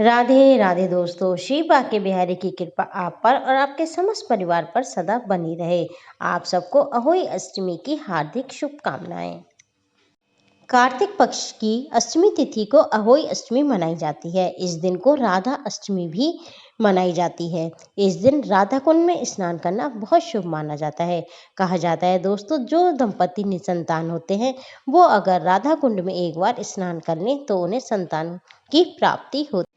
राधे राधे दोस्तों, श्री बाके बिहारी की कृपा आप पर और आपके समस्त परिवार पर सदा बनी रहे। आप सबको अहोई अष्टमी की हार्दिक शुभकामनाएं। कार्तिक पक्ष की अष्टमी तिथि को अहोई अष्टमी मनाई जाती है। इस दिन को राधा अष्टमी भी मनाई जाती है। इस दिन राधा कुंड में स्नान करना बहुत शुभ माना जाता है। कहा जाता है दोस्तों, जो दंपति निसंतान होते हैं वो अगर राधा कुंड में एक बार स्नान कर लें तो उन्हें संतान की प्राप्ति होती है।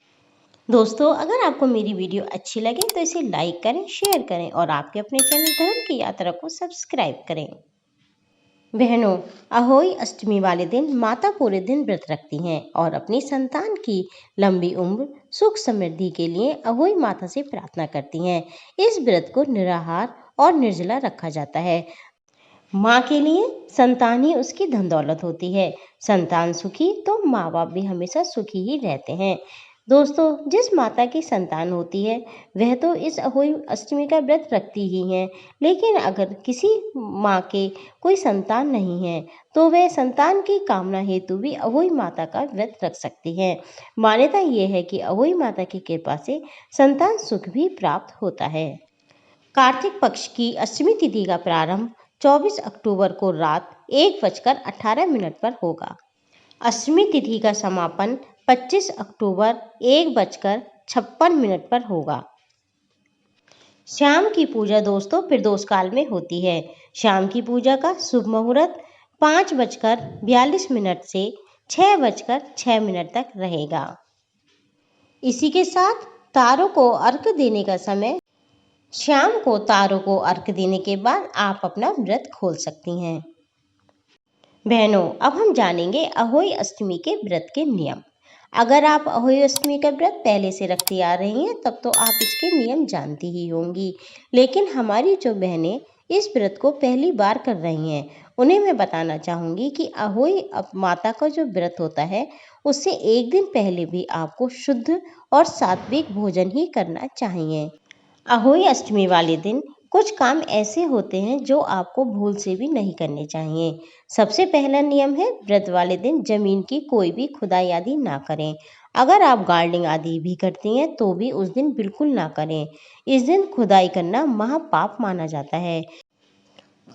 दोस्तों, अगर आपको मेरी वीडियो अच्छी लगे तो इसे लाइक करें, शेयर करें और आपके अपने चैनल धर्म की यात्रा को सब्सक्राइब करें। बहनों, अहोई अष्टमी वाले दिन माता पूरे दिन व्रत रखती हैं और अपनी संतान की लंबी उम्र, सुख समृद्धि के लिए अहोई माता से प्रार्थना करती हैं। इस व्रत को निराहार और निर्जला रखा जाता है। माँ के लिए संतान ही उसकी धन दौलत होती है। संतान सुखी तो माँ बाप भी हमेशा सुखी ही रहते हैं। दोस्तों, जिस माता की संतान होती है वह तो इस अहोई अष्टमी का व्रत रखती ही है, लेकिन अगर किसी माँ के कोई संतान नहीं है तो वह संतान की कामना हेतु भी अहोई माता का व्रत रख सकती है। मान्यता ये है कि अहोई माता की कृपा से संतान सुख भी प्राप्त होता है। कार्तिक पक्ष की अष्टमी तिथि का प्रारंभ 24 अक्टूबर को रात 1:18 पर होगा। अष्टमी तिथि का समापन 25 अक्टूबर 1:56 पर होगा। शाम की पूजा दोस्तों प्रदोष काल में होती है। शाम की पूजा का शुभ मुहूर्त 5:42 से 6:06 तक रहेगा। इसी के साथ तारों को अर्घ्य देने का समय शाम को तारों को अर्घ्य देने के बाद आप अपना व्रत खोल सकती हैं। बहनों, अब हम जानेंगे अहोई अष्टमी के व्रत के नियम। अगर आप अहोई अष्टमी का व्रत पहले से रखती आ रही हैं तब तो आप इसके नियम जानती ही होंगी, लेकिन हमारी जो बहनें इस व्रत को पहली बार कर रही हैं उन्हें मैं बताना चाहूँगी कि अहोई माता का जो व्रत होता है उससे एक दिन पहले भी आपको शुद्ध और सात्विक भोजन ही करना चाहिए। अहोई अष्टमी वाले दिन कुछ काम ऐसे होते हैं जो आपको भूल से भी नहीं करने चाहिए। सबसे पहला नियम है, व्रत वाले दिन जमीन की कोई भी खुदाई आदि ना करें। अगर आप गार्डनिंग आदि भी करती हैं तो भी उस दिन बिल्कुल ना करें। इस दिन खुदाई करना महापाप माना जाता है।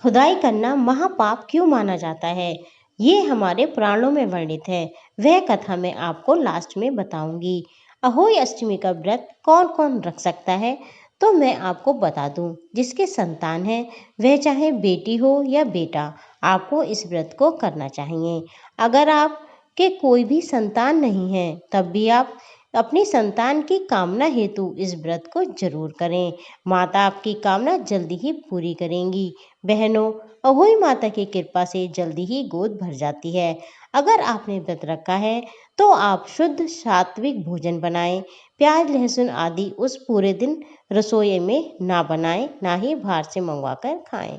खुदाई करना महापाप क्यों माना जाता है, ये हमारे पुराणों में वर्णित है। वह कथा मैं आपको लास्ट में बताऊंगी। अहोई अष्टमी का व्रत कौन कौन रख सकता है तो मैं आपको बता दूं। जिसके संतान है वह चाहे बेटी हो या बेटा, आपको इस व्रत को करना चाहिए। अगर आपके कोई भी संतान नहीं है तब भी आप अपनी संतान की कामना हेतु इस व्रत को जरूर करें। माता आपकी कामना जल्दी ही पूरी करेंगी। बहनों, अहोई माता की कृपा से जल्दी ही गोद भर जाती है। अगर आपने व्रत रखा है तो आप शुद्ध सात्विक भोजन बनाएं। प्याज लहसुन आदि उस पूरे दिन रसोई में ना बनाएं, ना ही बाहर से मंगवा कर खाएं।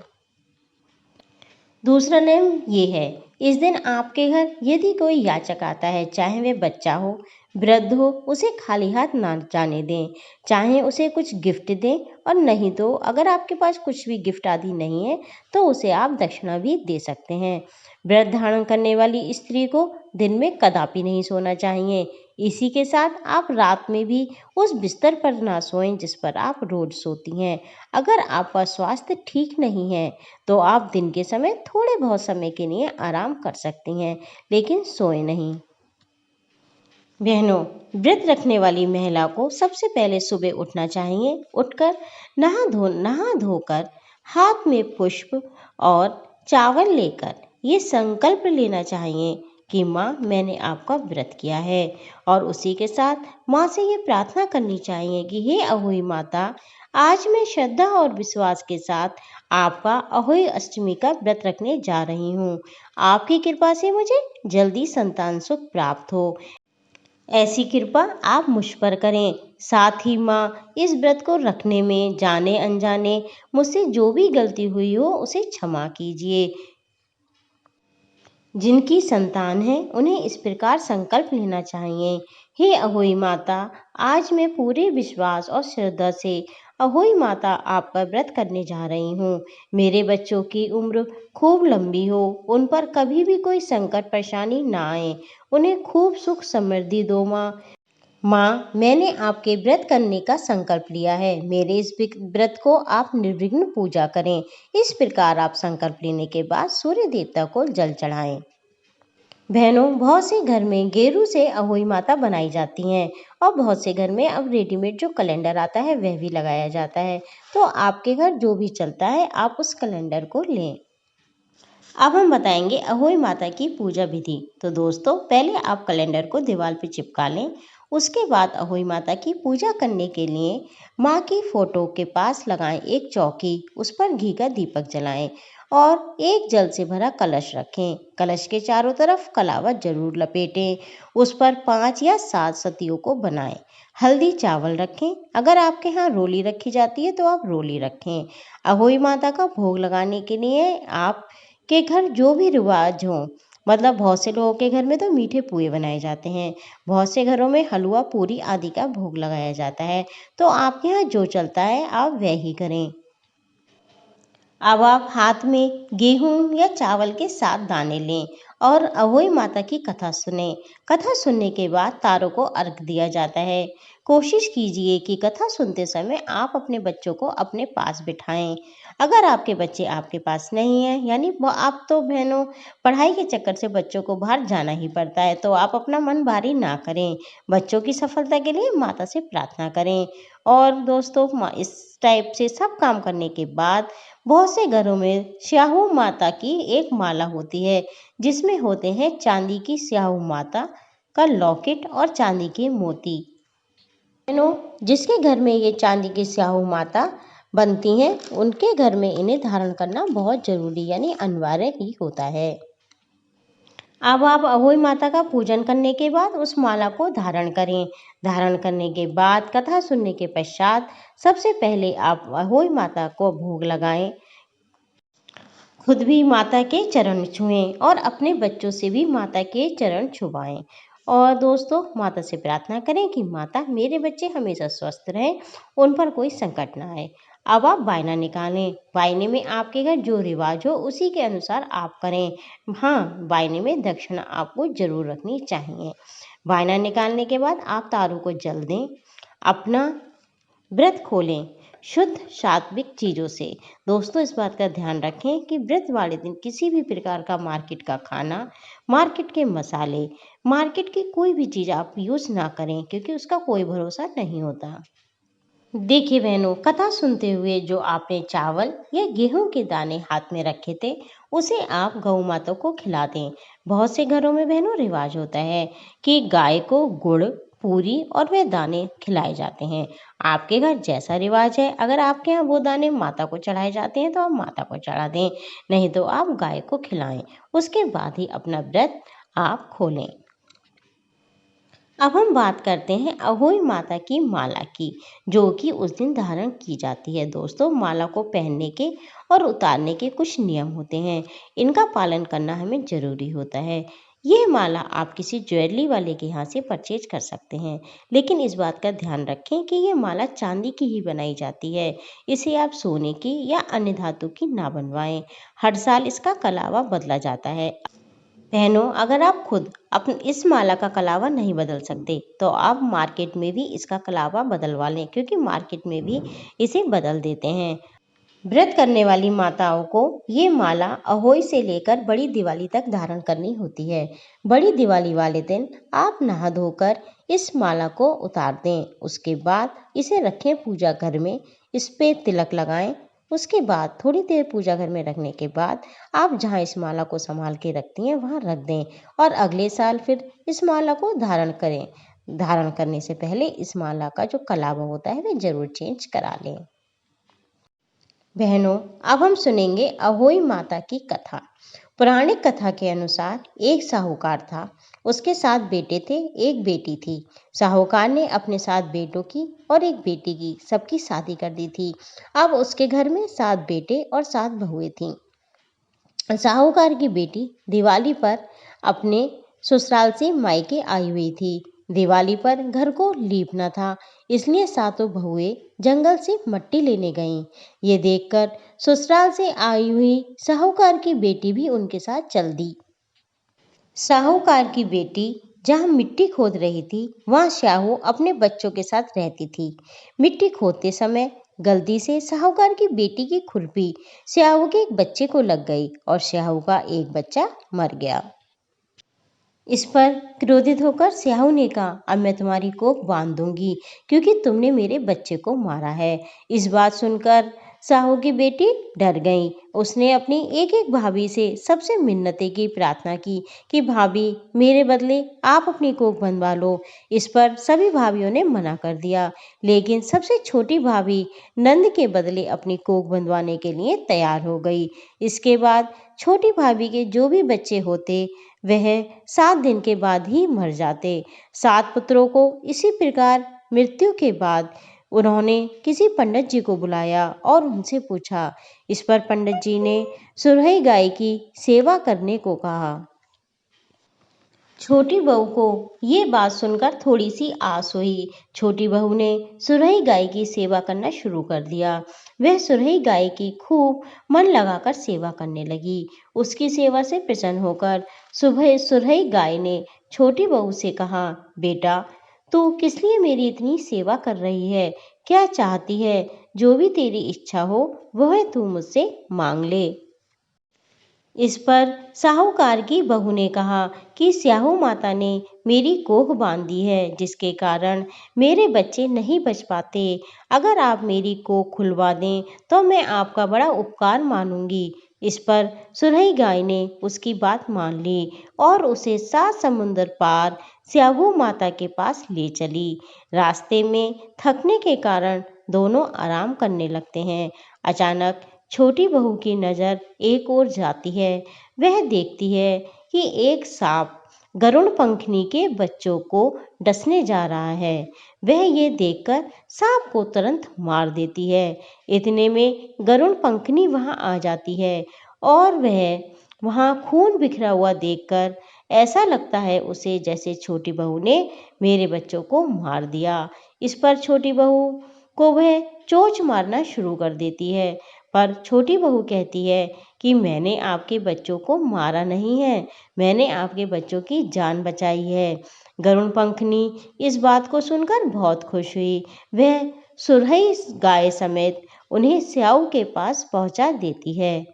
दूसरा नियम ये है, इस दिन आपके घर यदि कोई याचक आता है, चाहे वह बच्चा हो वृद्ध हो, उसे खाली हाथ ना जाने दें। चाहे उसे कुछ गिफ्ट दें और नहीं तो अगर आपके पास कुछ भी गिफ्ट आदि नहीं है तो उसे आप दक्षिणा भी दे सकते हैं। व्रत धारण करने वाली स्त्री को दिन में कदापि नहीं सोना चाहिए। इसी के साथ आप रात में भी उस बिस्तर पर ना सोएं जिस पर आप रोज सोती हैं। अगर आपका स्वास्थ्य ठीक नहीं है तो आप दिन के समय थोड़े बहुत समय के लिए आराम कर सकती हैं, लेकिन सोए नहीं। बहनों, व्रत रखने वाली महिला को सबसे पहले सुबह उठना चाहिए। उठकर नहा धोकर हाथ में पुष्प और चावल लेकर ये संकल्प लेना चाहिए कि माँ, मैंने आपका व्रत किया है। और उसी के साथ माँ से ये प्रार्थना करनी चाहिए कि हे अहोई माता, आज मैं श्रद्धा और विश्वास के साथ आपका अहोई अष्टमी का व्रत रखने जा रही हूँ। आपकी कृपा से मुझे जल्दी संतान सुख प्राप्त हो। ऐसी कृपा आप मुझ पर करें। साथ ही माँ, इस व्रत को रखने में जाने अनजाने मुझसे जो भी गलती हुई हो उसे क्षमा कीजिए। जिनकी संतान है उन्हें इस प्रकार संकल्प लेना चाहिए, हे अहोई माता, आज मैं पूरे विश्वास और श्रद्धा से अहोई माता आपका व्रत करने जा रही हूँ। मेरे बच्चों की उम्र खूब लंबी हो, उन पर कभी भी कोई संकट परेशानी ना आए, उन्हें खूब सुख समृद्धि दो माँ। माँ, मैंने आपके व्रत करने का संकल्प लिया है। मेरे इस व्रत को आप निर्विघ्न पूजा करें। इस प्रकार आप संकल्प लेने के बाद सूर्य देवता को जल चढ़ाएं। बहनों, बहुत से घर में गेरू से अहोई माता बनाई जाती हैं और बहुत से घर में अब रेडीमेड जो कैलेंडर आता है वह भी लगाया जाता है। तो आपके घर जो भी चलता है आप उस कैलेंडर को लें। अब हम बताएंगे अहोई माता की पूजा विधि। तो दोस्तों, पहले आप कैलेंडर को दीवार पर चिपका लें। उसके बाद अहोई माता की पूजा करने के लिए माँ की फोटो के पास लगाएं एक चौकी, उस पर घी का दीपक जलाएं और एक जल से भरा कलश रखें। कलश के चारों तरफ कलावा जरूर लपेटें। उस पर 5 या 7 सतियों को बनाएं। हल्दी चावल रखें। अगर आपके यहाँ रोली रखी जाती है तो आप रोली रखें। अहोई माता का भोग लगाने के लिए आप के घर जो भी रिवाज हो, मतलब बहुत से लोगों के घर में तो मीठे पुए बनाए जाते हैं, बहुत से घरों में हलवा पूरी आदि का भोग लगाया जाता है। तो आपके यहाँ जो चलता है आप वह ही करें। अब आप हाथ में गेहूं या चावल के 7 दाने लें और अहोई माता की कथा सुने। कथा सुनने के बाद तारों को अर्घ दिया जाता है। कोशिश कीजिए कि कथा सुनते समय आप अपने बच्चों को अपने पास बिठाएं। अगर आपके बच्चे आपके पास नहीं हैं, यानी आप तो बहनों पढ़ाई के चक्कर से बच्चों को बाहर जाना ही पड़ता है, तो आप अपना मन भारी ना करें। बच्चों की सफलता के लिए माता से प्रार्थना करें। और दोस्तों, इस टाइप से सब काम करने के बाद बहुत से घरों में स्याहू माता की एक माला होती है, जिसमें होते हैं चांदी की स्याहू माता का लॉकेट और चांदी के मोती। बहनों, जिसके घर में ये चांदी की स्याहू माता बनती हैं, उनके घर में इन्हें धारण करना बहुत जरूरी यानी अनिवार्य ही होता है। अब आप अहोई माता का पूजन करने के बाद उस माला को धारण करें। धारण करने के बाद कथा सुनने के पश्चात सबसे पहले आप अहोई माता को भोग लगाएं। खुद भी माता के चरण छुएं और अपने बच्चों से भी माता के चरण छुवाएं। और दोस्तों, माता से प्रार्थना करें कि माता मेरे बच्चे हमेशा स्वस्थ रहें, उन पर कोई संकट ना आए। अब आप वायना निकालें। वायने में आपके घर जो रिवाज हो उसी के अनुसार आप करें। हाँ, वायने में दक्षिणा आपको जरूर रखनी चाहिए। वायना निकालने के बाद आप तारों को जल दें। अपना व्रत खोलें शुद्ध सात्विक चीज़ों से। दोस्तों, इस बात का ध्यान रखें कि व्रत वाले दिन किसी भी प्रकार का मार्केट का खाना, मार्केट के मसाले, मार्केट की कोई भी चीज़ आप यूज़ ना करें, क्योंकि उसका कोई भरोसा नहीं होता। देखिए बहनों, कथा सुनते हुए जो आपने चावल या गेहूं के दाने हाथ में रखे थे, उसे आप गौ माता को खिला दें। बहुत से घरों में बहनों रिवाज होता है कि गाय को गुड़, पूरी और वे दाने खिलाए जाते हैं। आपके घर जैसा रिवाज है, अगर आपके यहाँ वो दाने माता को चढ़ाए जाते हैं तो आप माता को चढ़ा दें, नहीं तो आप गाय को खिलाएं। उसके बाद ही अपना व्रत आप खोलें। अब हम बात करते हैं अहोई माता की माला की, जो कि उस दिन धारण की जाती है। दोस्तों, माला को पहनने के और उतारने के कुछ नियम होते हैं, इनका पालन करना हमें जरूरी होता है। यह माला आप किसी ज्वेलरी वाले के यहाँ से परचेज कर सकते हैं, लेकिन इस बात का ध्यान रखें कि यह माला चांदी की ही बनाई जाती है। इसे आप सोने की या अन्य धातु की ना बनवाएं। हर साल इसका कलावा बदला जाता है। बहनों, अगर आप खुद अपने इस माला का कलावा नहीं बदल सकते तो आप मार्केट में भी इसका कलावा बदलवा लें, क्योंकि मार्केट में भी इसे बदल देते हैं। व्रत करने वाली माताओं को ये माला अहोई से लेकर बड़ी दिवाली तक धारण करनी होती है। बड़ी दिवाली वाले दिन आप नहा धोकर इस माला को उतार दें। उसके बाद इसे रखें पूजा घर में, इस पे तिलक लगाएं। उसके बाद थोड़ी देर पूजा घर में रखने के बाद आप जहाँ इस माला को संभाल के रखती हैं वहाँ रख दें और अगले साल फिर इस माला को धारण करें। धारण करने से पहले इस माला का जो कलावा होता है वह जरूर चेंज करा लें। बहनों, अब हम सुनेंगे अहोई माता की कथा। पौराणिक कथा के अनुसार एक साहूकार था, उसके 7 बेटे थे, एक बेटी थी। साहूकार ने अपने 7 बेटों की और एक बेटी की सबकी शादी कर दी थी। अब उसके घर में 7 बेटे और 7 बहुएं थीं। साहूकार की बेटी दिवाली पर अपने ससुराल से मायके आई हुई थी। दिवाली पर घर को लीपना था, इसलिए सातों बहुएं जंगल से मट्टी लेने गईं। ये देखकर ससुराल से आई हुई साहूकार की बेटी भी उनके साथ चल दी। साहूकार की बेटी जहाँ मिट्टी खोद रही थी वहाँ स्याहू अपने बच्चों के साथ रहती थी। मिट्टी खोदते समय गलती से साहूकार की बेटी की खुरपी स्याहू के एक बच्चे को लग गई और स्याहू का एक बच्चा मर गया। इस पर क्रोधित होकर स्याहू ने कहा, अब मैं तुम्हारी कोख बांध दूंगी क्योंकि तुमने मेरे बच्चे को मारा है। इस बात सुनकर साहू की बेटी डर गई। उसने अपनी एक एक भाभी से सबसे मिन्नतें की, प्रार्थना की कि भाभी मेरे बदले आप अपनी कोख बनवा लो। इस पर सभी भाभीयों ने मना कर दिया, लेकिन सबसे छोटी भाभी नंद के बदले अपनी कोख बनवाने के लिए तैयार हो गई। इसके बाद छोटी भाभी के जो भी बच्चे होते वह 7 दिन के बाद ही मर जाते। 7 पुत्रों को इसी प्रकार मृत्यु के बाद उन्होंने किसी पंडित जी को बुलाया और उनसे पूछा। इस पर पंडित जी ने सुरहई गाय की सेवा करने को कहा। छोटी बहू को ये बात सुनकर थोड़ी सी आस हुई। छोटी बहू ने सुरहई गाय की सेवा करना शुरू कर दिया। वह सुरहई गाय की खूब मन लगाकर सेवा करने लगी। उसकी सेवा से प्रसन्न होकर सुबह सुरहई गाय ने छोटी बहू से कहा, बेटा तू किस लिए मेरी इतनी सेवा कर रही है? क्या चाहती है? जो भी तेरी इच्छा हो वह तू मुझसे मांग ले। इस पर साहूकार की बहू ने कहा कि स्याहू माता ने मेरी कोख बांध दी है, जिसके कारण मेरे बच्चे नहीं बच पाते। अगर आप मेरी कोख खुलवा दें तो मैं आपका बड़ा उपकार मानूंगी। इस पर सुरहई गाय ने उसकी बात मान ली और उसे 7 समुंदर पार स्याहू माता के पास ले चली। रास्ते में थकने के कारण दोनों आराम करने लगते हैं। अचानक छोटी बहू की नज़र एक ओर जाती है। वह देखती है कि एक सांप गरुड़ पंखनी के बच्चों को डसने जा रहा है। वह ये देखकर सांप को तुरंत मार देती है। इतने में गरुड़ पंखनी वहां आ जाती है और वह वहां खून बिखरा हुआ देखकर ऐसा लगता है उसे जैसे छोटी बहू ने मेरे बच्चों को मार दिया। इस पर छोटी बहू को वह चोंच मारना शुरू कर देती है, पर छोटी बहू कहती है कि मैंने आपके बच्चों को मारा नहीं है, मैंने आपके बच्चों की जान बचाई है। गरुड़ पंखनी इस बात को सुनकर बहुत खुश हुई। वह सुरहई गाय समेत उन्हें स्याऊ के पास पहुंचा देती है।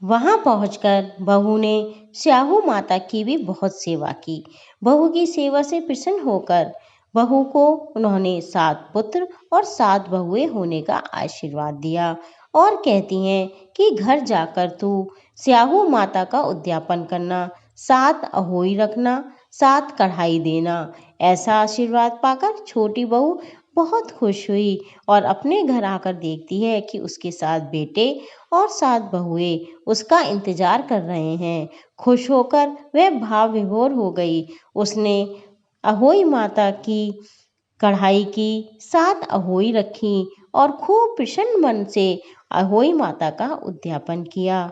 वहां पहुंचकर बहू ने स्याहू माता की भी बहुत सेवा की। बहू की सेवा से प्रसन्न होकर बहू को उन्होंने 7 पुत्र और 7 बहुएं होने का आशीर्वाद दिया और कहती हैं कि घर जाकर तू स्याहू माता का उद्यापन करना, 7 अहोई रखना, 7 कढ़ाई देना। ऐसा आशीर्वाद पाकर छोटी बहू बहुत खुश हुई और अपने घर आकर देखती है कि उसके 7 बेटे और 7 बहुएं उसका इंतजार कर रहे हैं। खुश होकर वह भाव विभोर हो गई। उसने अहोई माता की कढ़ाई की 7 अहोई रखी और खूब प्रसन्न मन से अहोई माता का उद्यापन किया।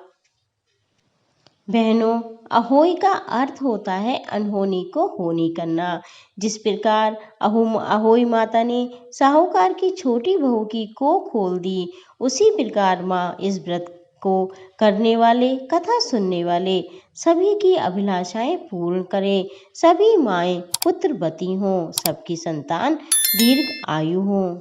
बहनों, अहोई का अर्थ होता है अनहोनी को होनी करना। जिस प्रकार अहोई माता ने साहूकार की छोटी बहू की कोख खोल दी, उसी प्रकार माँ इस व्रत को करने वाले, कथा सुनने वाले सभी की अभिलाषाएं पूर्ण करें। सभी माएँ पुत्रवती हों, सबकी संतान दीर्घ आयु हों।